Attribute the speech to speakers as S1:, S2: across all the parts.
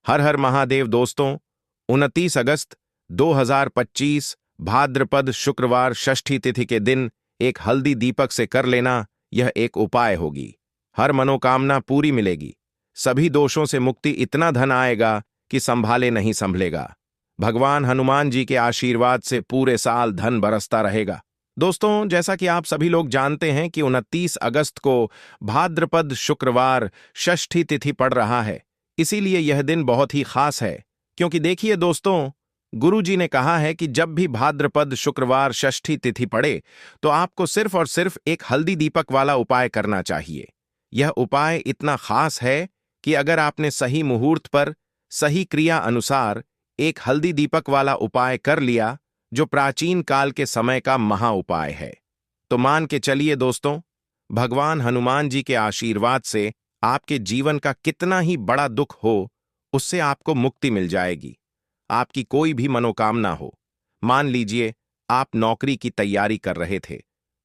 S1: हर हर महादेव दोस्तों। 29 अगस्त 2025 भाद्रपद शुक्रवार षष्ठी तिथि के दिन एक हल्दी दीपक से कर लेना, यह एक उपाय होगी। हर मनोकामना पूरी मिलेगी। सभी दोषों से मुक्ति, इतना धन आएगा कि संभाले नहीं संभलेगा। भगवान हनुमान जी के आशीर्वाद से पूरे साल धन बरसता रहेगा। दोस्तों, जैसा कि आप सभी लोग जानते हैं कि 29 अगस्त को भाद्रपद शुक्रवार षष्ठी तिथि पड़ रहा है। इसीलिए यह दिन बहुत ही खास है, क्योंकि देखिए दोस्तों, गुरु जी ने कहा है कि जब भी भाद्रपद शुक्रवार षष्ठी तिथि पड़े तो आपको सिर्फ और सिर्फ एक हल्दी दीपक वाला उपाय करना चाहिए। यह उपाय इतना खास है कि अगर आपने सही मुहूर्त पर सही क्रिया अनुसार एक हल्दी दीपक वाला उपाय कर लिया, जो प्राचीन काल के समय का महा उपाय है, तो मान के चलिए दोस्तों, भगवान हनुमान जी के आशीर्वाद से आपके जीवन का कितना ही बड़ा दुख हो, उससे आपको मुक्ति मिल जाएगी। आपकी कोई भी मनोकामना हो, मान लीजिए आप नौकरी की तैयारी कर रहे थे,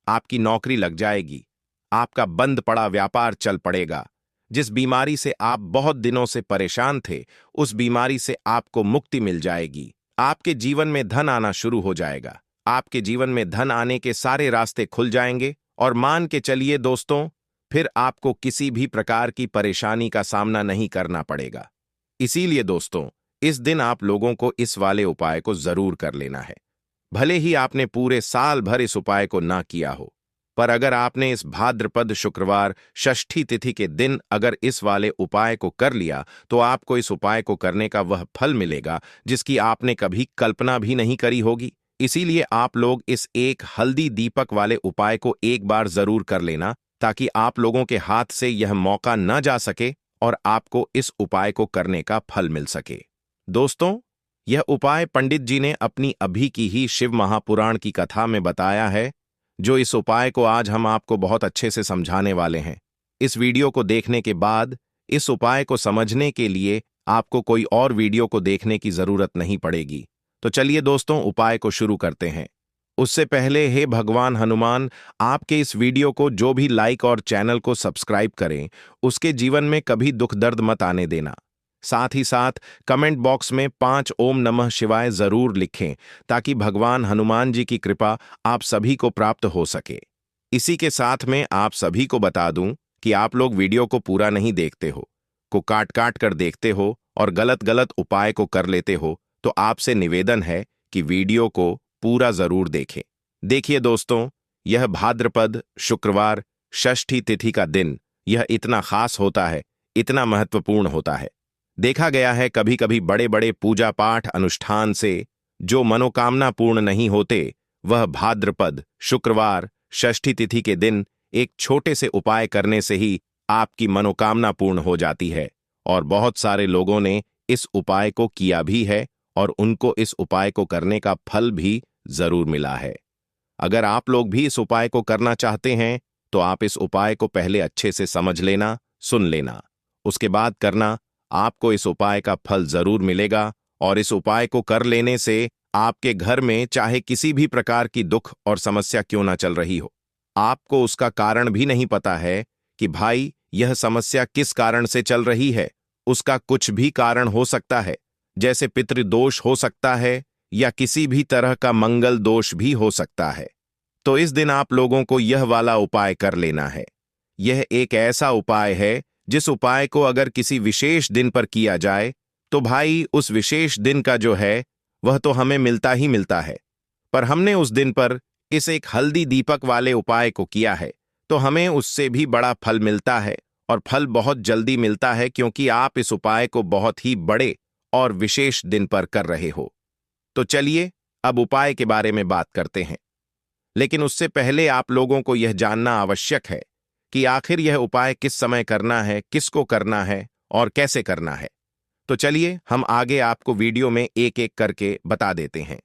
S1: आपकी नौकरी लग जाएगी। आपका बंद पड़ा व्यापार चल पड़ेगा। जिस बीमारी से आप बहुत दिनों से परेशान थे, उस बीमारी से आपको मुक्ति मिल जाएगी। आपके जीवन में धन आना शुरू हो जाएगा। आपके जीवन में धन आने के सारे रास्ते खुल जाएंगे और मान के चलिए दोस्तों, फिर आपको किसी भी प्रकार की परेशानी का सामना नहीं करना पड़ेगा। इसीलिए दोस्तों, इस दिन आप लोगों को इस वाले उपाय को जरूर कर लेना है। भले ही आपने पूरे साल भर इस उपाय को ना किया हो, पर अगर आपने इस भाद्रपद शुक्रवार षष्ठी तिथि के दिन अगर इस वाले उपाय को कर लिया, तो आपको इस उपाय को करने का वह फल मिलेगा जिसकी आपने कभी कल्पना भी नहीं करी होगी। इसीलिए आप लोग इस एक हल्दी दीपक वाले उपाय को एक बार जरूर कर लेना, ताकि आप लोगों के हाथ से यह मौका न जा सके और आपको इस उपाय को करने का फल मिल सके। दोस्तों, यह उपाय पंडित जी ने अपनी अभी की ही शिव महापुराण की कथा में बताया है, जो इस उपाय को आज हम आपको बहुत अच्छे से समझाने वाले हैं। इस वीडियो को देखने के बाद इस उपाय को समझने के लिए आपको कोई और वीडियो को देखने की जरूरत नहीं पड़ेगी। तो चलिए दोस्तों, उपाय को शुरू करते हैं। उससे पहले हे भगवान हनुमान, आपके इस वीडियो को जो भी लाइक और चैनल को सब्सक्राइब करें, उसके जीवन में कभी दुख दर्द मत आने देना। साथ ही साथ कमेंट बॉक्स में 5 ओम नमः शिवाय जरूर लिखें, ताकि भगवान हनुमान जी की कृपा आप सभी को प्राप्त हो सके। इसी के साथ में आप सभी को बता दूं कि आप लोग वीडियो को पूरा नहीं देखते हो, को काट काट कर देखते हो और गलत गलत उपाय को कर लेते हो, तो आपसे निवेदन है कि वीडियो को पूरा जरूर देखें। देखिए दोस्तों, यह भाद्रपद शुक्रवार षष्ठी तिथि का दिन यह इतना खास होता है, इतना महत्वपूर्ण होता है। देखा गया है कभी कभी बड़े बड़े पूजा पाठ अनुष्ठान से जो मनोकामना पूर्ण नहीं होते, वह भाद्रपद शुक्रवार षष्ठी तिथि के दिन एक छोटे से उपाय करने से ही आपकी मनोकामना पूर्ण हो जाती है। और बहुत सारे लोगों ने इस उपाय को किया भी है और उनको इस उपाय को करने का फल भी जरूर मिला है। अगर आप लोग भी इस उपाय को करना चाहते हैं, तो आप इस उपाय को पहले अच्छे से समझ लेना, सुन लेना, उसके बाद करना। आपको इस उपाय का फल जरूर मिलेगा और इस उपाय को कर लेने से आपके घर में चाहे किसी भी प्रकार की दुख और समस्या क्यों ना चल रही हो, आपको उसका कारण भी नहीं पता है कि भाई यह समस्या किस कारण से चल रही है। उसका कुछ भी कारण हो सकता है, जैसे पितृदोष हो सकता है या किसी भी तरह का मंगल दोष भी हो सकता है। तो इस दिन आप लोगों को यह वाला उपाय कर लेना है। यह एक ऐसा उपाय है जिस उपाय को अगर किसी विशेष दिन पर किया जाए, तो भाई उस विशेष दिन का जो है वह तो हमें मिलता ही मिलता है। पर हमने उस दिन पर इस एक हल्दी दीपक वाले उपाय को किया है, तो हमें उससे भी बड़ा फल मिलता है और फल बहुत जल्दी मिलता है, क्योंकि आप इस उपाय को बहुत ही बड़े और विशेष दिन पर कर रहे हो। तो चलिए अब उपाय के बारे में बात करते हैं, लेकिन उससे पहले आप लोगों को यह जानना आवश्यक है कि आखिर यह उपाय किस समय करना है, किसको करना है और कैसे करना है। तो चलिए हम आगे आपको वीडियो में एक एक करके बता देते हैं।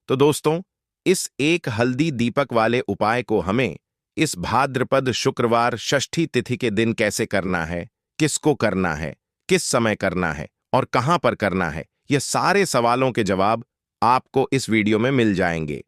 S1: तो दोस्तों, इस एक हल्दी दीपक वाले उपाय को हमें इस भाद्रपद शुक्रवार षष्ठी तिथि के दिन कैसे करना है, किसको करना है, किस समय करना है और कहां पर करना है, यह सारे सवालों के जवाब आपको इस वीडियो में मिल जाएंगे।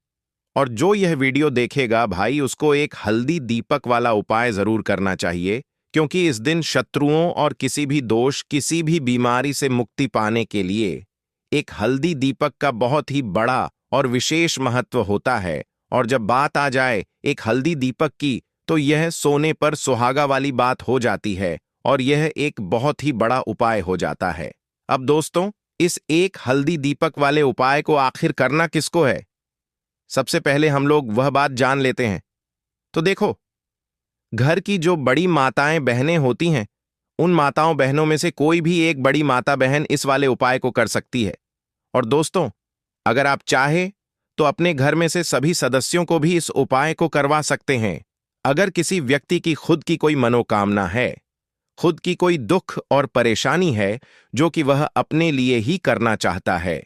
S1: और जो यह वीडियो देखेगा भाई, उसको एक हल्दी दीपक वाला उपाय जरूर करना चाहिए, क्योंकि इस दिन शत्रुओं और किसी भी दोष, किसी भी बीमारी से मुक्ति पाने के लिए एक हल्दी दीपक का बहुत ही बड़ा और विशेष महत्व होता है। और जब बात आ जाए एक हल्दी दीपक की, तो यह सोने पर सुहागा वाली बात हो जाती है और यह एक बहुत ही बड़ा उपाय हो जाता है। अब दोस्तों, इस एक हल्दी दीपक वाले उपाय को आखिर करना किसको है? सबसे पहले हम लोग वह बात जान लेते हैं। तो देखो, घर की जो बड़ी माताएं बहनें होती हैं, उन माताओं बहनों में से कोई भी एक बड़ी माता बहन इस वाले उपाय को कर सकती है। और दोस्तों, अगर आप चाहे तो अपने घर में से सभी सदस्यों को भी इस उपाय को करवा सकते हैं। अगर किसी व्यक्ति की खुद की कोई मनोकामना है, खुद की कोई दुख और परेशानी है जो कि वह अपने लिए ही करना चाहता है,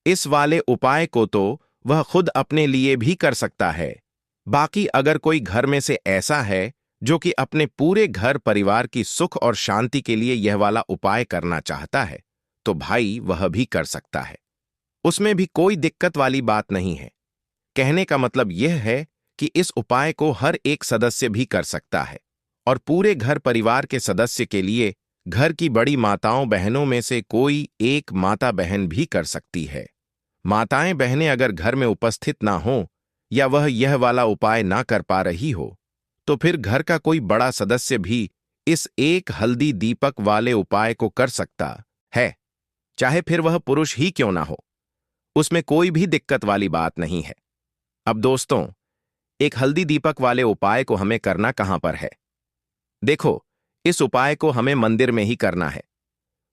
S1: इस वाले उपाय को तो वह खुद अपने लिए भी कर सकता है। बाकी अगर कोई घर में से ऐसा है जो कि अपने पूरे घर परिवार की सुख और शांति के लिए यह वाला उपाय करना चाहता है, तो भाई वह भी कर सकता है। उसमें भी कोई दिक्कत वाली बात नहीं है। कहने का मतलब यह है कि इस उपाय को हर एक सदस्य भी कर सकता है और पूरे घर परिवार के सदस्य के लिए घर की बड़ी माताओं बहनों में से कोई एक माता बहन भी कर सकती है। माताएं बहनें अगर घर में उपस्थित ना हो या वह यह वाला उपाय ना कर पा रही हो, तो फिर घर का कोई बड़ा सदस्य भी इस एक हल्दी दीपक वाले उपाय को कर सकता है, चाहे फिर वह पुरुष ही क्यों ना हो। उसमें कोई भी दिक्कत वाली बात नहीं है। अब दोस्तों, एक हल्दी दीपक वाले उपाय को हमें करना कहां पर है? देखो, इस उपाय को हमें मंदिर में ही करना है।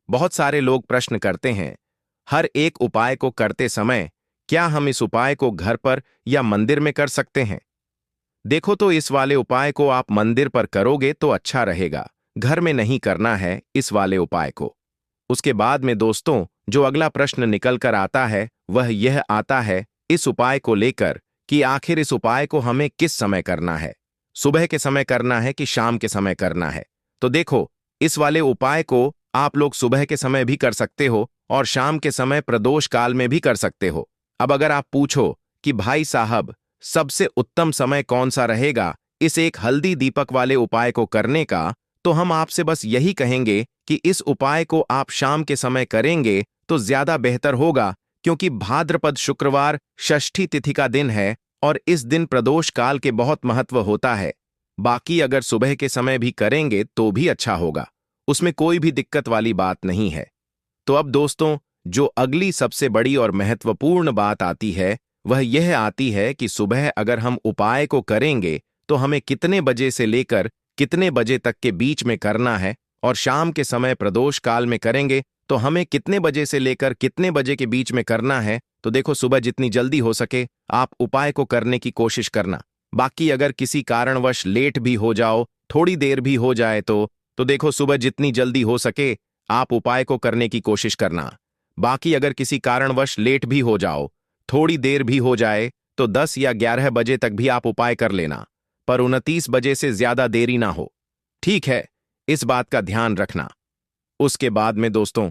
S1: बहुत सारे लोग प्रश्न करते हैं, हर एक उपाय को करते समय क्या हम इस उपाय को घर पर या मंदिर में कर सकते हैं? देखो, तो इस वाले उपाय को आप मंदिर पर करोगे तो अच्छा रहेगा, घर में नहीं करना है इस वाले उपाय को। उसके बाद में दोस्तों, जो अगला प्रश्न निकल कर आता है वह यह आता है इस उपाय को लेकर कि आखिर इस उपाय को हमें किस समय करना है, सुबह के समय करना है कि शाम के समय करना है? तो देखो, इस वाले उपाय को आप लोग सुबह के समय भी कर सकते हो और शाम के समय प्रदोष काल में भी कर सकते हो। अब अगर आप पूछो कि भाई साहब, सबसे उत्तम समय कौन सा रहेगा इस एक हल्दी दीपक वाले उपाय को करने का, तो हम आपसे बस यही कहेंगे कि इस उपाय को आप शाम के समय करेंगे तो ज्यादा बेहतर होगा, क्योंकि भाद्रपद शुक्रवार षष्ठी तिथि का दिन है और इस दिन प्रदोष काल के बहुत महत्व होता है। बाकी अगर सुबह के समय भी करेंगे तो भी अच्छा होगा, उसमें कोई भी दिक्कत वाली बात नहीं है। तो अब दोस्तों, जो अगली सबसे बड़ी और महत्वपूर्ण बात आती है वह यह आती है कि सुबह अगर हम उपाय को करेंगे तो हमें कितने बजे से लेकर कितने बजे तक के बीच में करना है, और शाम के समय प्रदोष काल में करेंगे तो हमें कितने बजे से लेकर कितने बजे के बीच में करना है। तो देखो, सुबह जितनी जल्दी हो सके आप उपाय को करने की कोशिश करना। बाकी अगर किसी कारणवश लेट भी हो जाओ, थोड़ी देर भी हो जाए तो देखो, सुबह जितनी जल्दी हो सके आप उपाय को करने की कोशिश करना। बाकी अगर किसी कारणवश लेट भी हो जाओ, थोड़ी देर भी हो जाए, तो 10 या 11 बजे तक भी आप उपाय कर लेना, पर 29 बजे से ज्यादा देरी ना हो। ठीक है, इस बात का ध्यान रखना। उसके बाद में दोस्तों,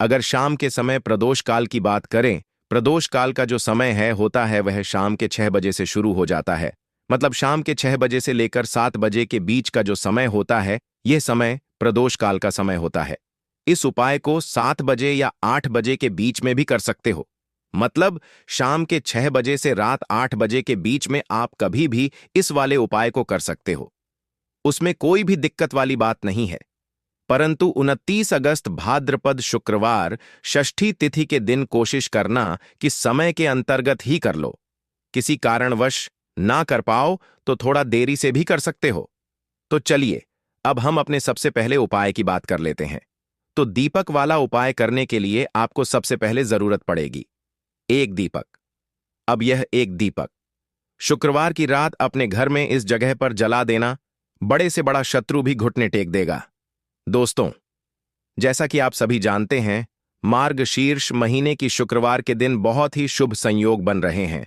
S1: अगर शाम के समय प्रदोष काल की बात करें, प्रदोष काल का जो समय है होता है वह शाम के 6 बजे से शुरू हो जाता है। मतलब शाम के 6 बजे से लेकर 7 बजे के बीच का जो समय होता है, यह समय प्रदोष काल का समय होता है। इस उपाय को 7 बजे या 8 बजे के बीच में भी कर सकते हो। मतलब शाम के 6 बजे से रात 8 बजे के बीच में आप कभी भी इस वाले उपाय को कर सकते हो, उसमें कोई भी दिक्कत वाली बात नहीं है। परंतु 29 अगस्त भाद्रपद शुक्रवार षष्ठी तिथि के दिन कोशिश करना कि समय के अंतर्गत ही कर लो। किसी कारणवश ना कर पाओ तो थोड़ा देरी से भी कर सकते हो। तो चलिए, अब हम अपने सबसे पहले उपाय की बात कर लेते हैं। तो दीपक वाला उपाय करने के लिए आपको सबसे पहले जरूरत पड़ेगी एक दीपक। अब यह एक दीपक शुक्रवार की रात अपने घर में इस जगह पर जला देना, बड़े से बड़ा शत्रु भी घुटने टेक देगा। दोस्तों, जैसा कि आप सभी जानते हैं, मार्गशीर्ष महीने की शुक्रवार के दिन बहुत ही शुभ संयोग बन रहे हैं,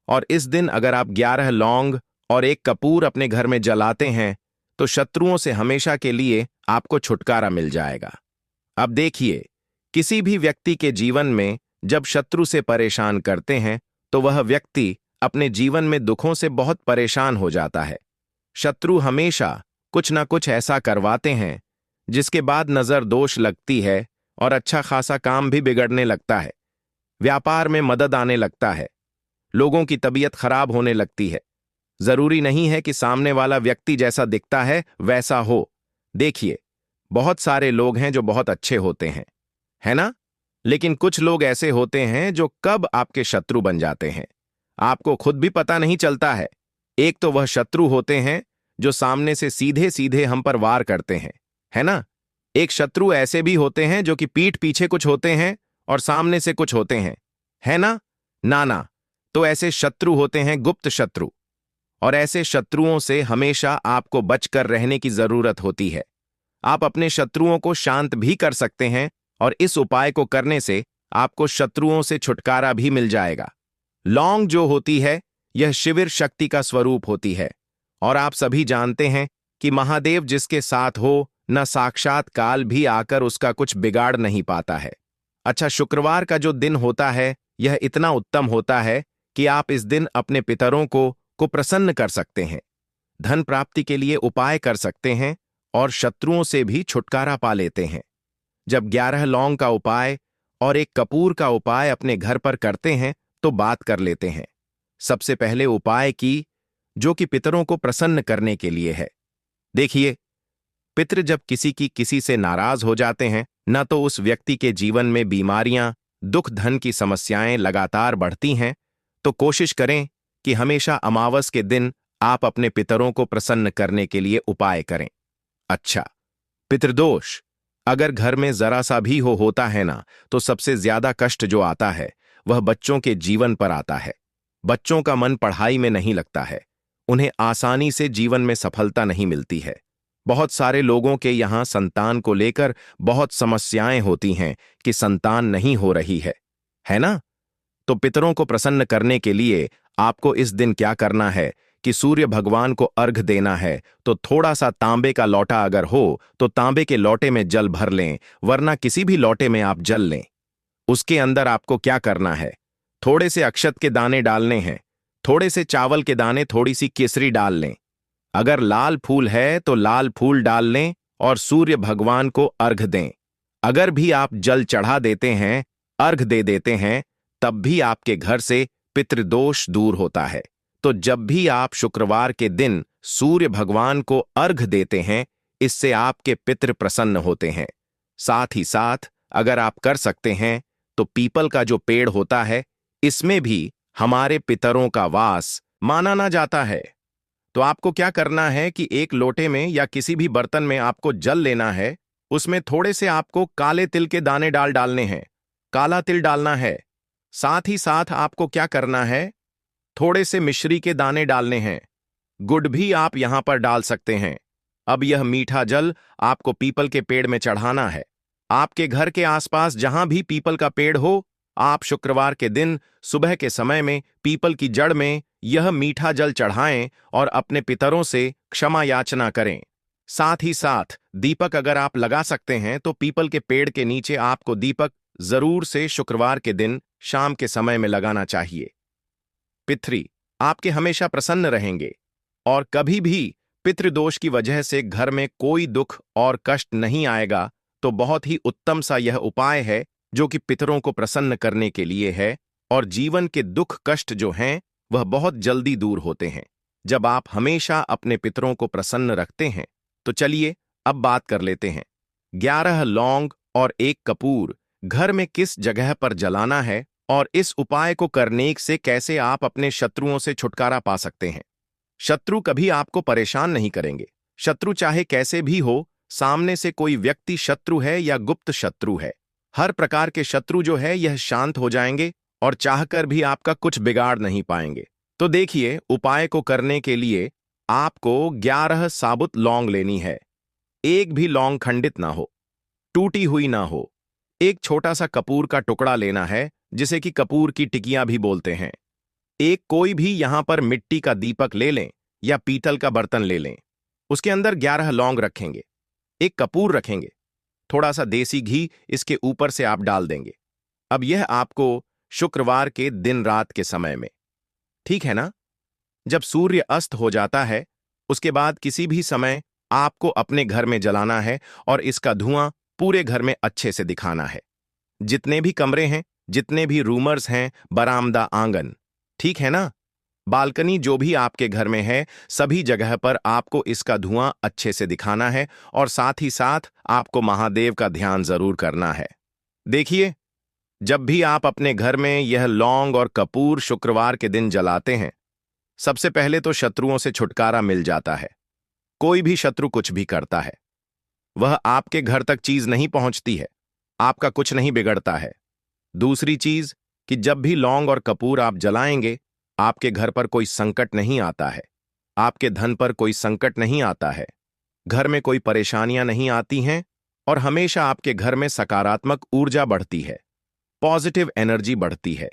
S1: और इस दिन अगर आप 11 लौंग और एक कपूर अपने घर में जलाते हैं तो शत्रुओं से हमेशा के लिए आपको छुटकारा मिल जाएगा। अब देखिए, किसी भी व्यक्ति के जीवन में जब शत्रु से परेशान करते हैं तो वह व्यक्ति अपने जीवन में दुखों से बहुत परेशान हो जाता है। शत्रु हमेशा कुछ ना कुछ ऐसा करवाते हैं जिसके बाद नजर दोष लगती है और अच्छा खासा काम भी बिगड़ने लगता है। व्यापार में मदद आने लगता है। लोगों की तबीयत खराब होने लगती है। जरूरी नहीं है कि सामने वाला व्यक्ति जैसा दिखता है वैसा हो। देखिए, बहुत सारे लोग हैं जो बहुत अच्छे होते हैं, है ना? लेकिन कुछ लोग ऐसे होते हैं जो कब आपके शत्रु बन जाते हैं, आपको खुद भी पता नहीं चलता है। एक तो वह शत्रु होते हैं जो सामने से सीधे सीधे हम पर वार करते हैं, है ना? एक शत्रु ऐसे भी होते हैं जो कि पीठ पीछे कुछ होते हैं और सामने से कुछ होते हैं, है ना? ना, तो ऐसे शत्रु होते हैं गुप्त शत्रु। और ऐसे शत्रुओं से हमेशा आपको बचकर रहने की जरूरत होती है। आप अपने शत्रुओं को शांत भी कर सकते हैं और इस उपाय को करने से आपको शत्रुओं से छुटकारा भी मिल जाएगा। लौंग जो होती है, यह शिविर शक्ति का स्वरूप होती है और आप सभी जानते हैं कि महादेव जिसके साथ हो, न साक्षात काल भी आकर उसका कुछ बिगाड़ नहीं पाता है। अच्छा, शुक्रवार का जो दिन होता है यह इतना उत्तम होता है कि आप इस दिन अपने पितरों को प्रसन्न कर सकते हैं, धन प्राप्ति के लिए उपाय कर सकते हैं और शत्रुओं से भी छुटकारा पा लेते हैं। जब 11 लौंग का उपाय और एक कपूर का उपाय अपने घर पर करते हैं तो बात कर लेते हैं। सबसे पहले उपाय की, जो कि पितरों को प्रसन्न करने के लिए है। देखिए, पितृ जब किसी से नाराज हो जाते हैं, न तो उस व्यक्ति के जीवन में बीमारियां, दुख, धन की समस्याएं लगातार बढ़ती हैं, तो कोशिश करें कि हमेशा अमावस के दिन आप अपने पितरों को प्रसन्न करने के लिए उपाय करें। अच्छा, पितृदोष अगर घर में जरा सा भी होता है ना, तो सबसे ज्यादा कष्ट जो आता है वह बच्चों के जीवन पर आता है। बच्चों का मन पढ़ाई में नहीं लगता है, उन्हें आसानी से जीवन में सफलता नहीं मिलती है। बहुत सारे लोगों के यहाँ संतान को लेकर बहुत समस्याएं होती हैं कि संतान नहीं हो रही है ना? तो पितरों को प्रसन्न करने के लिए आपको इस दिन क्या करना है कि सूर्य भगवान को अर्घ देना है। तो थोड़ा सा तांबे का लोटा अगर हो तो तांबे के लोटे में जल भर लें, वरना किसी भी लोटे में आप जल लें। उसके अंदर आपको क्या करना है, थोड़े से अक्षत के दाने डालने हैं, थोड़े से चावल के दाने, थोड़ी सी केसरी डाल लें। अगर लाल फूल है तो लाल फूल डाल लें और सूर्य भगवान को अर्घ दें। अगर भी आप जल चढ़ा देते हैं, अर्घ दे देते हैं, तब भी आपके घर से पितृदोष दूर होता है। तो जब भी आप शुक्रवार के दिन सूर्य भगवान को अर्घ देते हैं, इससे आपके पितृ प्रसन्न होते हैं। साथ ही साथ अगर आप कर सकते हैं तो पीपल का जो पेड़ होता है, इसमें भी हमारे पितरों का वास माना ना जाता है। तो आपको क्या करना है कि एक लोटे में या किसी भी बर्तन में आपको जल लेना है, उसमें थोड़े से आपको काले तिल के दाने डालने हैं, काला तिल डालना है। साथ ही साथ आपको क्या करना है, थोड़े से मिश्री के दाने डालने हैं। गुड़ भी आप यहां पर डाल सकते हैं। अब यह मीठा जल आपको पीपल के पेड़ में चढ़ाना है। आपके घर के आसपास जहां भी पीपल का पेड़ हो, आप शुक्रवार के दिन सुबह के समय में पीपल की जड़ में यह मीठा जल चढ़ाएं और अपने पितरों से क्षमा याचना करें। साथ ही साथ दीपक अगर आप लगा सकते हैं तो पीपल के पेड़ के नीचे आपको दीपक जरूर से शुक्रवार के दिन शाम के समय में लगाना चाहिए। पितृ आपके हमेशा प्रसन्न रहेंगे और कभी भी पितृदोष की वजह से घर में कोई दुख और कष्ट नहीं आएगा। तो बहुत ही उत्तम सा यह उपाय है जो कि पितरों को प्रसन्न करने के लिए है और जीवन के दुख कष्ट जो हैं वह बहुत जल्दी दूर होते हैं जब आप हमेशा अपने पितरों को प्रसन्न रखते हैं। तो चलिए अब बात कर लेते हैं 11 लौंग और 1 कपूर घर में किस जगह पर जलाना है और इस उपाय को करने से कैसे आप अपने शत्रुओं से छुटकारा पा सकते हैं। शत्रु कभी आपको परेशान नहीं करेंगे। शत्रु चाहे कैसे भी हो, सामने से कोई व्यक्ति शत्रु है या गुप्त शत्रु है, हर प्रकार के शत्रु जो है यह शांत हो जाएंगे और चाहकर भी आपका कुछ बिगाड़ नहीं पाएंगे। तो देखिए, उपाय को करने के लिए आपको 11 साबुत लौंग लेनी है। एक भी लौंग खंडित ना हो, टूटी हुई ना हो। एक छोटा सा कपूर का टुकड़ा लेना है, जिसे कि कपूर की टिकियां भी बोलते हैं। एक कोई भी यहां पर मिट्टी का दीपक ले लें या पीतल का बर्तन ले लें। उसके अंदर 11 लौंग रखेंगे, एक कपूर रखेंगे, थोड़ा सा देसी घी इसके ऊपर से आप डाल देंगे। अब यह आपको शुक्रवार के दिन रात के समय में, ठीक है ना, जब सूर्य अस्त हो जाता है, उसके बाद किसी भी समय आपको अपने घर में जलाना है और इसका धुआं पूरे घर में अच्छे से दिखाना है। जितने भी कमरे हैं, जितने भी रूमर्स हैं, बरामदा, आंगन, ठीक है ना, बालकनी, जो भी आपके घर में है, सभी जगह पर आपको इसका धुआं अच्छे से दिखाना है और साथ ही साथ आपको महादेव का ध्यान जरूर करना है। देखिए, जब भी आप अपने घर में यह लौंग और कपूर शुक्रवार के दिन जलाते हैं, सबसे पहले तो शत्रुओं से छुटकारा मिल जाता है। कोई भी शत्रु कुछ भी करता है, वह आपके घर तक चीज नहीं पहुंचती है, आपका कुछ नहीं बिगड़ता है। दूसरी चीज कि जब भी लौंग और कपूर आप जलाएंगे, आपके घर पर कोई संकट नहीं आता है, आपके धन पर कोई संकट नहीं आता है, घर में कोई परेशानियां नहीं आती हैं और हमेशा आपके घर में सकारात्मक ऊर्जा बढ़ती है, पॉजिटिव एनर्जी बढ़ती है,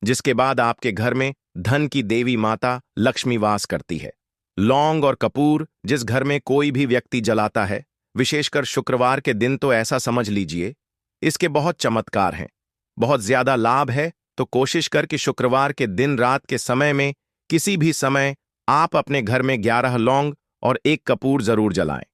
S1: जिसके बाद आपके घर में धन की देवी माता लक्ष्मी वास करती है। लौंग और कपूर जिस घर में कोई भी व्यक्ति जलाता है, विशेषकर शुक्रवार के दिन, तो ऐसा समझ लीजिए इसके बहुत चमत्कार हैं, बहुत ज्यादा लाभ है। तो कोशिश कर कि शुक्रवार के दिन रात के समय में किसी भी समय आप अपने घर में 11 लौंग और 1 कपूर जरूर जलाएं।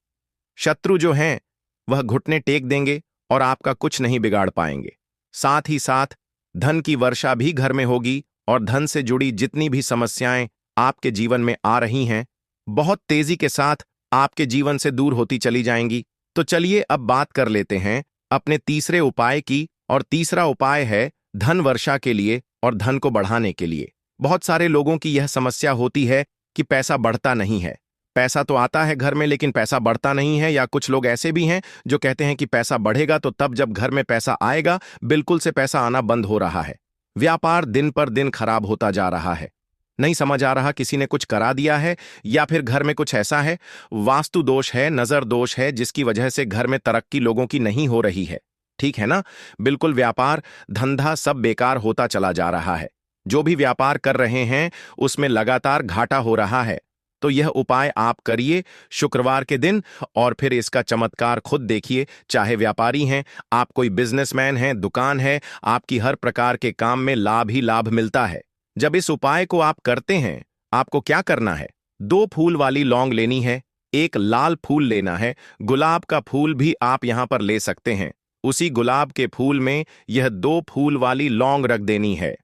S1: शत्रु जो हैं वह घुटने टेक देंगे और आपका कुछ नहीं बिगाड़ पाएंगे। साथ ही साथ धन की वर्षा भी घर में होगी और धन से जुड़ी जितनी भी समस्याएं आपके जीवन में आ रही हैं, बहुत तेजी के साथ आपके जीवन से दूर होती चली जाएंगी। तो चलिए अब बात कर लेते हैं अपने तीसरे उपाय की, और तीसरा उपाय है धन वर्षा के लिए और धन को बढ़ाने के लिए। बहुत सारे लोगों की यह समस्या होती है कि पैसा बढ़ता नहीं है। पैसा तो आता है घर में लेकिन पैसा बढ़ता नहीं है, या कुछ लोग ऐसे भी हैं जो कहते हैं कि पैसा बढ़ेगा तो तब जब घर में पैसा आएगा। बिल्कुल से पैसा आना बंद हो रहा है, व्यापार दिन पर दिन खराब होता जा रहा है। नहीं समझ आ रहा किसी ने कुछ करा दिया है या फिर घर में कुछ ऐसा है, वास्तु दोष है, नजर दोष है, जिसकी वजह से घर में तरक्की लोगों की नहीं हो रही है। ठीक है ना, बिल्कुल व्यापार धंधा सब बेकार होता चला जा रहा है। जो भी व्यापार कर रहे हैं उसमें लगातार घाटा हो रहा है। तो यह उपाय आप करिए शुक्रवार के दिन और फिर इसका चमत्कार खुद देखिए। चाहे व्यापारी हैं आप, कोई बिजनेसमैन हैं, दुकान है, आपकी हर प्रकार के काम में लाभ ही लाभ मिलता है। जब इस उपाय को आप करते हैं, आपको क्या करना है, 2 फूल वाली लौंग लेनी है, 1 लाल फूल लेना है, गुलाब का फूल भी आप यहां पर ले सकते हैं। उसी गुलाब के फूल में यह 2 फूल वाली लौंग रख देनी है।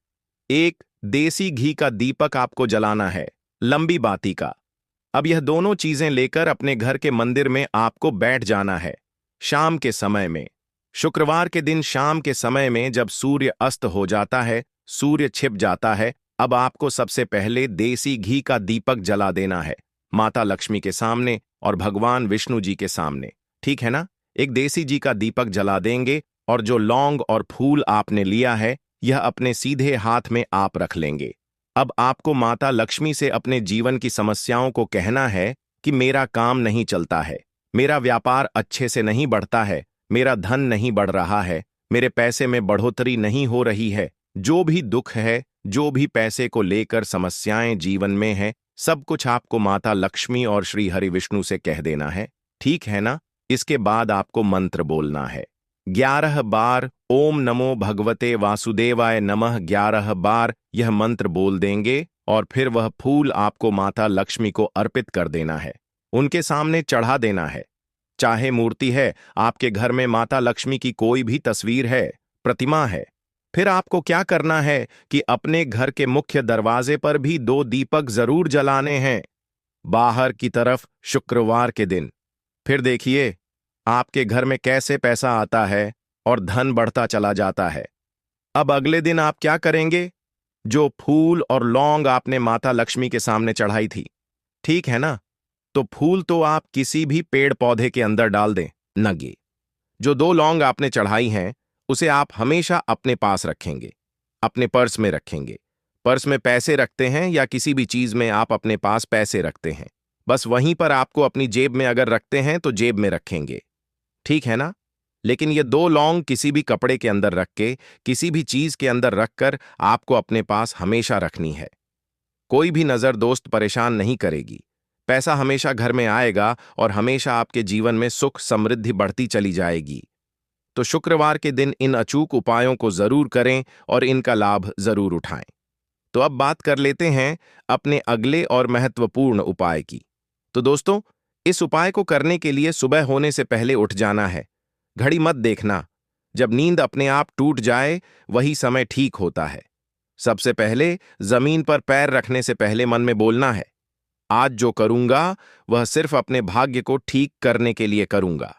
S1: 1 देसी घी का दीपक आपको जलाना है, लंबी बाती का। अब यह दोनों चीजें लेकर अपने घर के मंदिर में आपको बैठ जाना है शाम के समय में। शुक्रवार के दिन शाम के समय में जब सूर्य अस्त हो जाता है, सूर्य छिप जाता है, अब आपको सबसे पहले देसी घी का दीपक जला देना है माता लक्ष्मी के सामने और भगवान विष्णु जी के सामने। ठीक है ना, एक देसी घी का दीपक जला देंगे और जो लौंग और फूल आपने लिया है यह अपने सीधे हाथ में आप रख लेंगे। अब आपको माता लक्ष्मी से अपने जीवन की समस्याओं को कहना है कि मेरा काम नहीं चलता है, मेरा व्यापार अच्छे से नहीं बढ़ता है, मेरा धन नहीं बढ़ रहा है, मेरे पैसे में बढ़ोतरी नहीं हो रही है। जो भी दुख है, जो भी पैसे को लेकर समस्याएं जीवन में है, सब कुछ आपको माता लक्ष्मी और श्री हरि विष्णु से कह देना है। ठीक है ना, इसके बाद आपको मंत्र बोलना है 11 बार। ओम नमो भगवते वासुदेवाय नमः 11 बार यह मंत्र बोल देंगे और फिर वह फूल आपको माता लक्ष्मी को अर्पित कर देना है, उनके सामने चढ़ा देना है। चाहे मूर्ति है आपके घर में, माता लक्ष्मी की कोई भी तस्वीर है, प्रतिमा है, फिर आपको क्या करना है कि अपने घर के मुख्य दरवाजे पर भी 2 दीपक जरूर जलाने हैं बाहर की तरफ शुक्रवार के दिन। फिर देखिए आपके घर में कैसे पैसा आता है और धन बढ़ता चला जाता है। अब अगले दिन आप क्या करेंगे, जो फूल और लौंग आपने माता लक्ष्मी के सामने चढ़ाई थी, ठीक है ना, तो फूल तो आप किसी भी पेड़ पौधे के अंदर डाल दें, नगे। जो 2 लौंग आपने चढ़ाई हैं उसे आप हमेशा अपने पास रखेंगे, अपने पर्स में रखेंगे। पर्स में पैसे रखते हैं या किसी भी चीज में आप अपने पास पैसे रखते हैं, बस वहीं पर आपको अपनी जेब में अगर रखते हैं तो जेब में रखेंगे। ठीक है ना, लेकिन ये 2 लौंग किसी भी कपड़े के अंदर रख के, किसी भी चीज के अंदर रखकर आपको अपने पास हमेशा रखनी है। कोई भी नजर दोस्त परेशान नहीं करेगी, पैसा हमेशा घर में आएगा और हमेशा आपके जीवन में सुख समृद्धि बढ़ती चली जाएगी। तो शुक्रवार के दिन इन अचूक उपायों को जरूर करें और इनका लाभ जरूर उठाएं। तो अब बात कर लेते हैं अपने अगले और महत्वपूर्ण उपाय की। तो दोस्तों, इस उपाय को करने के लिए सुबह होने से पहले उठ जाना है। घड़ी मत देखना। जब नींद अपने आप टूट जाए वही समय ठीक होता है। सबसे पहले जमीन पर पैर रखने से पहले मन में बोलना है, आज जो करूंगा वह सिर्फ अपने भाग्य को ठीक करने के लिए करूंगा।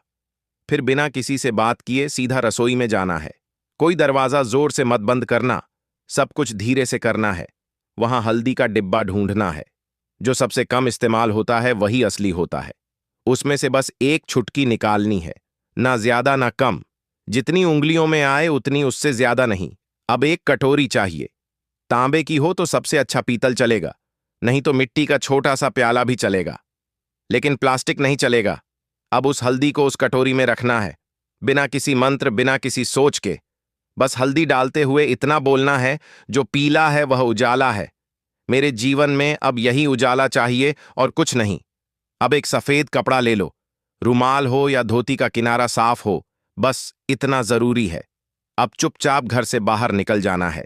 S1: फिर बिना किसी से बात किए सीधा रसोई में जाना है। कोई दरवाजा जोर से मत बंद करना, सब कुछ धीरे से करना है। वहां हल्दी का डिब्बा ढूंढना है। जो सबसे कम इस्तेमाल होता है वही असली होता है। उसमें से बस एक छुटकी निकालनी है, ना ज्यादा ना कम। जितनी उंगलियों में आए उतनी, उससे ज्यादा नहीं। अब एक कटोरी चाहिए। तांबे की हो तो सबसे अच्छा, पीतल चलेगा, नहीं तो मिट्टी का छोटा सा प्याला भी चलेगा, लेकिन प्लास्टिक नहीं चलेगा। अब उस हल्दी को उस कटोरी में रखना है, बिना किसी मंत्र, बिना किसी सोच के। बस हल्दी डालते हुए इतना बोलना है, जो पीला है वह उजाला है। मेरे जीवन में अब यही उजाला चाहिए और कुछ नहीं। अब एक सफेद कपड़ा ले लो, रुमाल हो या धोती का किनारा साफ हो, बस इतना जरूरी है। अब चुपचाप घर से बाहर निकल जाना है।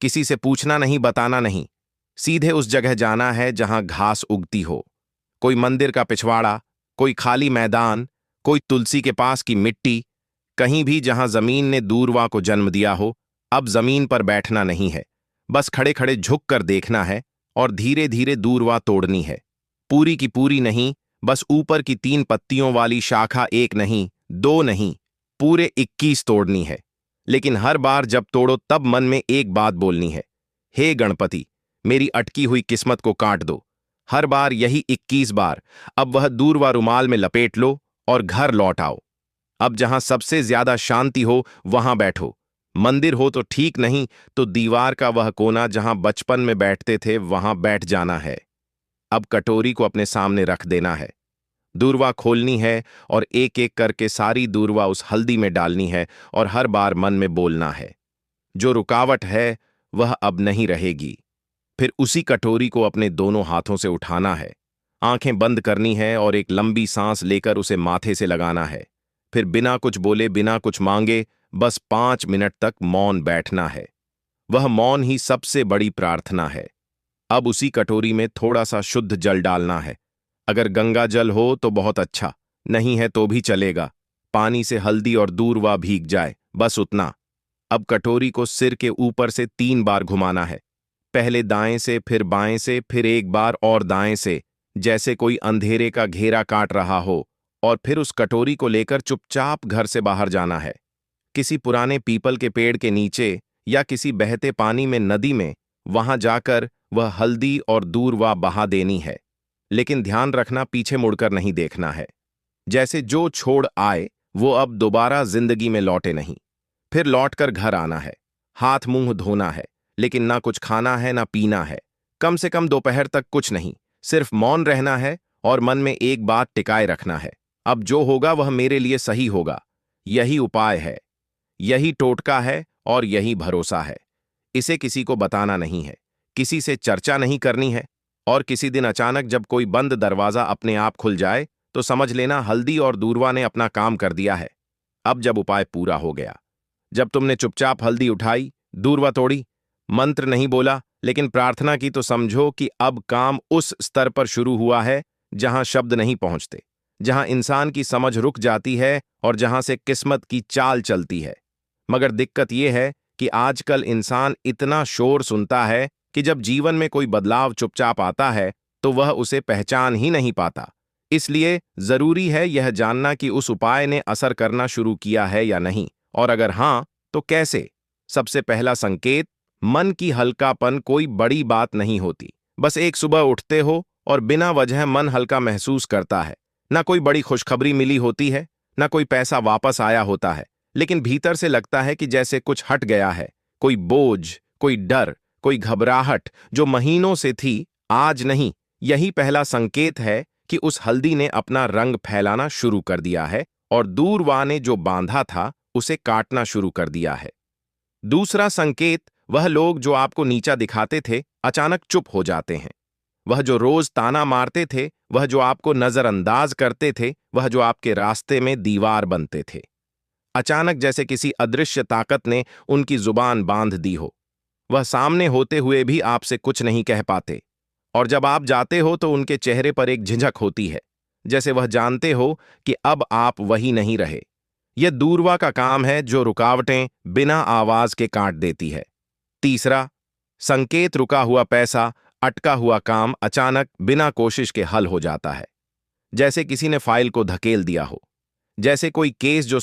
S1: किसी से पूछना नहीं, बताना नहीं। सीधे उस जगह जाना है जहां घास उगती हो। कोई मंदिर का पिछवाड़ा, कोई खाली मैदान, कोई तुलसी के पास की मिट्टी, कहीं भी जहां जमीन ने दूरवा को जन्म दिया हो। अब जमीन पर बैठना नहीं है, बस खड़े खड़े झुक कर देखना है और धीरे धीरे दूरवा तोड़नी है। पूरी की पूरी नहीं, बस ऊपर की 3 पत्तियों वाली शाखा, एक नहीं, 2 नहीं, पूरे 21 तोड़नी है। लेकिन हर बार जब तोड़ो तब मन में एक बात बोलनी है, हे गणपति, मेरी अटकी हुई किस्मत को काट दो। हर बार यही 21 बार। अब वह दूरवा रुमाल में लपेट लो और घर लौट आओ। अब जहां सबसे ज्यादा शांति हो वहां बैठो। मंदिर हो तो ठीक, नहीं तो दीवार का वह कोना जहां बचपन में बैठते थे वहां बैठ जाना है। अब कटोरी को अपने सामने रख देना है। दूरवा खोलनी है और एक एक करके सारी दूरवा उस हल्दी में डालनी है और हर बार मन में बोलना है, जो रुकावट है वह अब नहीं रहेगी। फिर उसी कटोरी को अपने दोनों हाथों से उठाना है, आंखें बंद करनी है और एक लंबी सांस लेकर उसे माथे से लगाना है। फिर बिना कुछ बोले, बिना कुछ मांगे, बस 5 मिनट तक मौन बैठना है। वह मौन ही सबसे बड़ी प्रार्थना है। अब उसी कटोरी में थोड़ा सा शुद्ध जल डालना है। अगर गंगा जल हो तो बहुत अच्छा, नहीं है तो भी चलेगा। पानी से हल्दी और दूरवा भीग जाए, बस उतना। अब कटोरी को सिर के ऊपर से 3 बार घुमाना है, पहले दाएं से, फिर बाएं से, फिर एक बार और दाएं से, जैसे कोई अंधेरे का घेरा काट रहा हो। और फिर उस कटोरी को लेकर चुपचाप घर से बाहर जाना है। किसी पुराने पीपल के पेड़ के नीचे या किसी बहते पानी में, नदी में, वहां जाकर वह हल्दी और दूरवा बहा देनी है। लेकिन ध्यान रखना, पीछे मुड़कर नहीं देखना है। जैसे जो छोड़ आए वो अब दोबारा जिंदगी में लौटे नहीं। फिर लौटकर घर आना है, हाथ मुंह धोना है, लेकिन ना कुछ खाना है ना पीना है। कम से कम दोपहर तक कुछ नहीं, सिर्फ मौन रहना है और मन में एक बात टिकाए रखना है, अब जो होगा वह मेरे लिए सही होगा। यही उपाय है, यही टोटका है और यही भरोसा है। इसे किसी को बताना नहीं है, किसी से चर्चा नहीं करनी है। और किसी दिन अचानक जब कोई बंद दरवाजा अपने आप खुल जाए तो समझ लेना हल्दी और दूरवा ने अपना काम कर दिया है। अब जब उपाय पूरा हो गया, जब तुमने चुपचाप हल्दी उठाई, दूरवा तोड़ी, मंत्र नहीं बोला लेकिन प्रार्थना की, तो समझो कि अब काम उस स्तर पर शुरू हुआ है जहां शब्द नहीं पहुंचते, जहां इंसान की समझ रुक जाती है और जहां से किस्मत की चाल चलती है। मगर दिक्कत यह है कि आजकल इंसान इतना शोर सुनता है कि जब जीवन में कोई बदलाव चुपचाप आता है तो वह उसे पहचान ही नहीं पाता। इसलिए जरूरी है यह जानना कि उस उपाय ने असर करना शुरू किया है या नहीं, और अगर हां तो कैसे। सबसे पहला संकेत, मन की हल्कापन। कोई बड़ी बात नहीं होती, बस एक सुबह उठते हो और बिना वजह मन हल्का महसूस करता है। ना कोई बड़ी खुशखबरी मिली होती है, ना कोई पैसा वापस आया होता है, लेकिन भीतर से लगता है कि जैसे कुछ हट गया है। कोई बोझ, कोई डर, कोई घबराहट जो महीनों से थी, आज नहीं। यही पहला संकेत है कि उस हल्दी ने अपना रंग फैलाना शुरू कर दिया है और दूरवा ने जो बांधा था उसे काटना शुरू कर दिया है। दूसरा संकेत, वह लोग जो आपको नीचा दिखाते थे अचानक चुप हो जाते हैं। वह जो रोज ताना मारते थे, वह जो आपको नजरअंदाज करते थे, वह जो आपके रास्ते में दीवार बनते थे, अचानक जैसे किसी अदृश्य ताकत ने उनकी जुबान बांध दी हो। वह सामने होते हुए भी आपसे कुछ नहीं कह पाते, और जब आप जाते हो तो उनके चेहरे पर एक झिझक होती है, जैसे वह जानते हो कि अब आप वही नहीं रहे। यह दूरवा का काम है जो रुकावटें बिना आवाज के काट देती है। तीसरा, संकेत रुका हुआ पैसा, अटका हुआ काम अचानक बिना कोशिश के हल हो जाता है। जैसे किसी ने फाइल को धकेल दिया हो, जैसे कोई केस जो